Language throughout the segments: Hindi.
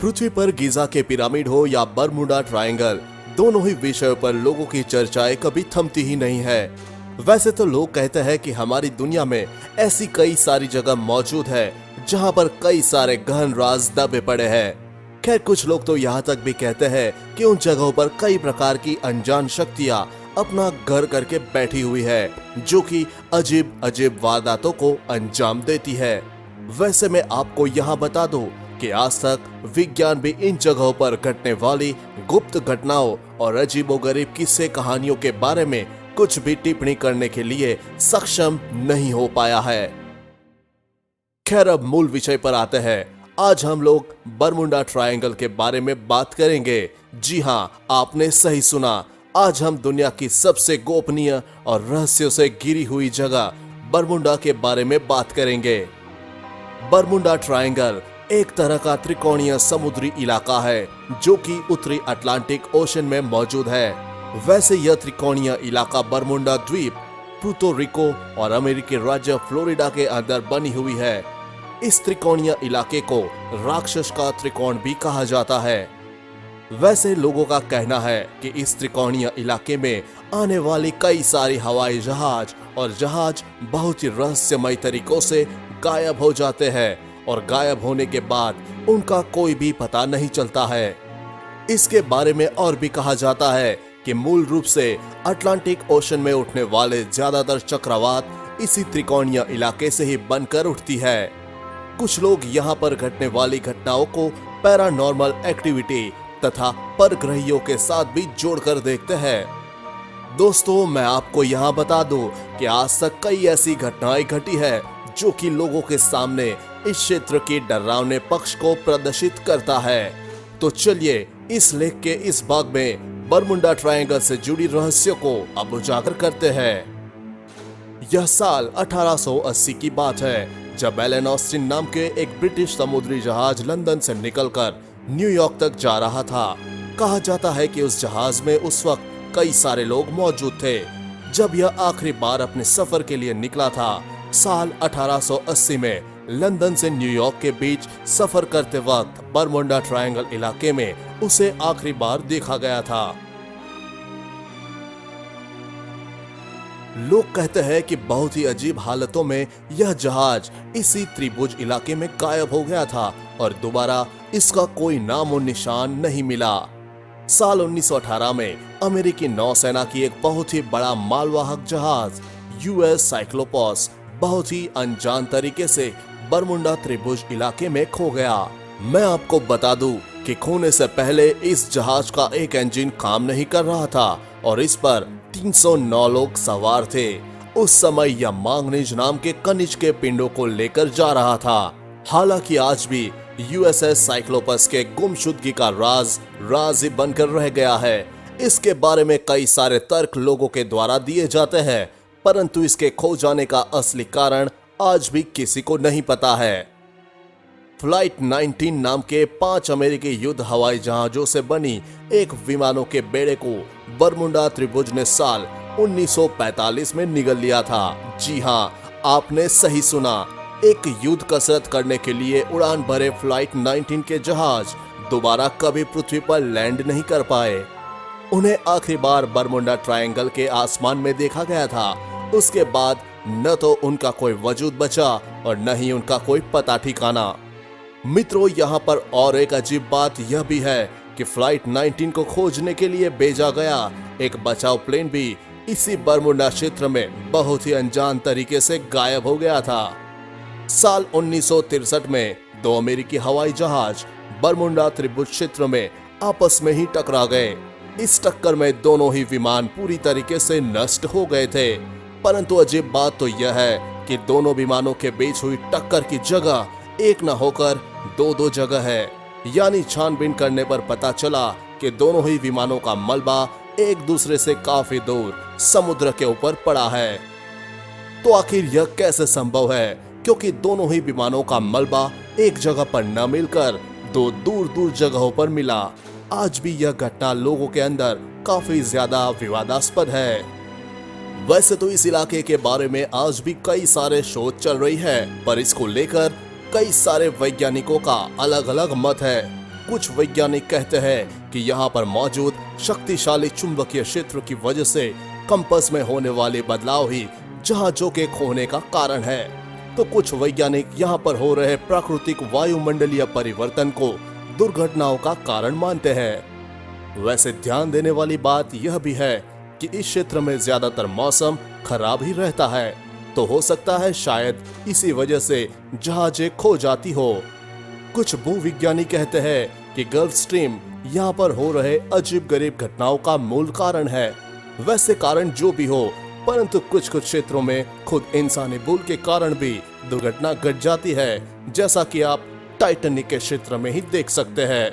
पृथ्वी पर गीजा के पिरामिड हो या बरमुडा ट्रायंगल, दोनों ही विषयों पर लोगों की चर्चाएं कभी थमती ही नहीं है। वैसे तो लोग कहते हैं कि हमारी दुनिया में ऐसी कई सारी जगह मौजूद है जहां पर कई सारे गहन राज दबे पड़े हैं। खैर, कुछ लोग तो यहाँ तक भी कहते हैं कि उन जगहों पर कई प्रकार की अनजान शक्तियाँ अपना घर करके बैठी हुई है, जो कि अजीब अजीब वारदातों को अंजाम देती है। वैसे मैं आपको यहाँ बता दूं कि आज तक विज्ञान भी इन जगहों पर घटने वाली गुप्त घटनाओं और अजीबोगरीब किस्से कहानियों के बारे में कुछ भी टिप्पणी करने के लिए सक्षम नहीं हो पाया है। खैर, अब मूल विषय पर आते हैं। आज हम लोग बरमुडा ट्रायंगल के बारे में बात करेंगे। जी हाँ, आपने सही सुना। आज हम दुनिया की सबसे गोपनीय और रहस्यों से घिरी हुई जगह बरमुडा के बारे में बात करेंगे। बरमुडा ट्रायंगल एक तरह का त्रिकोणीय समुद्री इलाका है जो कि उत्तरी अटलांटिक ओशन में मौजूद है। वैसे यह त्रिकोणीय इलाका बरमुडा द्वीप, पुर्तो रिको और अमेरिकी राज्य फ्लोरिडा के अंदर बनी हुई है। इस त्रिकोणीय इलाके को राक्षस का त्रिकोण भी कहा जाता है। वैसे लोगों का कहना है कि इस त्रिकोणीय इलाके में आने वाली कई सारी हवाई जहाज और जहाज बहुत ही रहस्यमय तरीकों से गायब हो जाते हैं और गायब होने के बाद उनका कोई भी पता नहीं चलता है। इसके बारे में और भी कहा जाता है कि मूल रूप से अटलांटिक ओशन में उठने वाले ज्यादातर चक्रवात इसी त्रिकोणीय इलाके से ही बनकर उठती है। कुछ लोग यहाँ पर घटने वाली घटनाओं को पैरानॉर्मल एक्टिविटी तथा परग्रहियों के साथ भी जोड़कर देखते हैं। दोस्तों, मैं आपको यहाँ बता दूं कि आज तक कई ऐसी घटनाएं घटी है जो कि लोगों के सामने इस क्षेत्र की डरावने पक्ष को प्रदर्शित करता है। तो चलिए इस लेख के इस भाग में बरमुडा ट्रायंगल से जुड़ी रहस्यों को अब उजागर करते हैं। यह साल 1880 की बात है जब एलन ऑस्टिन नाम के एक ब्रिटिश समुद्री जहाज लंदन से निकलकर न्यूयॉर्क तक जा रहा था। कहा जाता है कि उस जहाज में उस वक्त कई सारे लोग मौजूद थे। जब यह आखिरी बार अपने सफर के लिए निकला था, साल 1880 में लंदन से न्यूयॉर्क के बीच सफर करते वक्त बरमुडा ट्रायंगल इलाके में उसे आखिरी बार देखा गया था। लोग कहते हैं कि बहुत ही अजीब हालतों में यह जहाज इसी त्रिभुज इलाके में गायब हो गया था और दोबारा इसका कोई नामो निशान नहीं मिला। साल 1918 में अमेरिकी नौसेना की एक बहुत ही बड़ा मालवाहक जहाज यूएस साइक्लोपस बहुत ही अनजान तरीके से बरमुडा त्रिभुज इलाके में खो गया। मैं आपको बता दूं कि खोने से पहले इस जहाज का एक इंजन काम नहीं कर रहा था और इस पर 309 लोग सवार थे। उस समय यह मैंगनीज नाम के खनिज के पिंडों को लेकर जा रहा था। हालांकि आज भी यूएसएस साइक्लोपस के गुमशुदगी का राज ही बनकर रह गया है। इसके बारे में कई सारे तर्क लोगों के द्वारा दिए जाते हैं, परंतु इसके खो जाने का असली कारण आज भी किसी को नहीं पता है। फ्लाइट 19 नाम के 5 अमेरिकी युद्ध हवाई जहाजों से बनी एक विमानों के बेड़े को बरमुडा त्रिभुज ने साल 1945 में निगल लिया था। जी हाँ, आपने सही सुना। एक युद्ध कसरत करने के लिए उड़ान भरे फ्लाइट 19 के जहाज दोबारा कभी पृथ्वी पर लैंड नहीं कर पाए। उन्हें आखिरी बार बरमुडा ट्रायंगल के आसमान में देखा गया था। उसके बाद न तो उनका कोई वजूद बचा और न ही उनका कोई पता ठिकाना। मित्रों, यहाँ पर और एक अजीब बात यह भी है कि फ्लाइट 19 को खोजने के लिए भेजा गया एक बचाव प्लेन भी इसी बरमुडा क्षेत्र में बहुत ही अनजान तरीके से गायब हो गया था। साल 1963 में 2 अमेरिकी हवाई जहाज बरमुडा त्रिभुज क्षेत्र में आपस में ही टकरा गए। इस टक्कर में दोनों ही विमान पूरी तरीके से नष्ट हो गए थे। परंतु अजीब बात तो यह है कि दोनों विमानों के बीच हुई टक्कर की जगह एक न होकर दो जगह है। यानी छानबीन करने पर पता चला कि दोनों ही विमानों का मलबा एक दूसरे से काफी दूर समुद्र के ऊपर पड़ा है। तो आखिर यह कैसे संभव है, क्योंकि दोनों ही विमानों का मलबा एक जगह पर न मिलकर 2 दूर जगहों पर मिला। आज भी यह घटना लोगों के अंदर काफी ज्यादा विवादास्पद है। वैसे तो इस इलाके के बारे में आज भी कई सारे शोध चल रही है, पर इसको लेकर कई सारे वैज्ञानिकों का अलग अलग मत है। कुछ वैज्ञानिक कहते हैं कि यहाँ पर मौजूद शक्तिशाली चुंबकीय क्षेत्र की वजह से कंपास में होने वाले बदलाव ही जहाजों के खोने का कारण है, तो कुछ वैज्ञानिक यहाँ पर हो रहे प्राकृतिक वायुमंडलीय परिवर्तन को दुर्घटनाओं का कारण मानते हैं। वैसे ध्यान देने वाली बात यह भी है कि इस क्षेत्र में ज्यादातर मौसम खराब ही रहता है, तो हो सकता है शायद इसी वजह से जहाजें खो जाती हो। कुछ भूविज्ञानी कहते हैं कि गल्फ स्ट्रीम यहाँ पर हो रहे अजीब गरीब घटनाओं का मूल कारण है। वैसे कारण जो भी हो, परंतु कुछ कुछ क्षेत्रों में खुद इंसानी भूल के कारण भी दुर्घटना घट जाती है, जैसा कि आप टाइटैनिक के क्षेत्र में ही देख सकते हैं।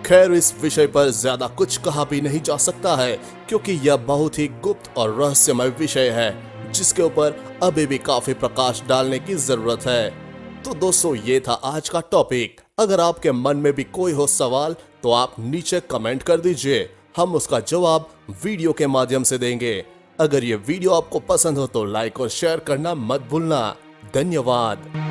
खैर, इस विषय पर ज्यादा कुछ कहा भी नहीं जा सकता है, क्योंकि यह बहुत ही गुप्त और रहस्यमय विषय है, जिसके ऊपर अभी भी काफी प्रकाश डालने की जरूरत है। तो दोस्तों, ये था आज का टॉपिक। अगर आपके मन में भी कोई हो सवाल तो आप नीचे कमेंट कर दीजिए, हम उसका जवाब वीडियो के माध्यम से देंगे। अगर ये वीडियो आपको पसंद हो तो लाइक और शेयर करना मत भूलना। धन्यवाद।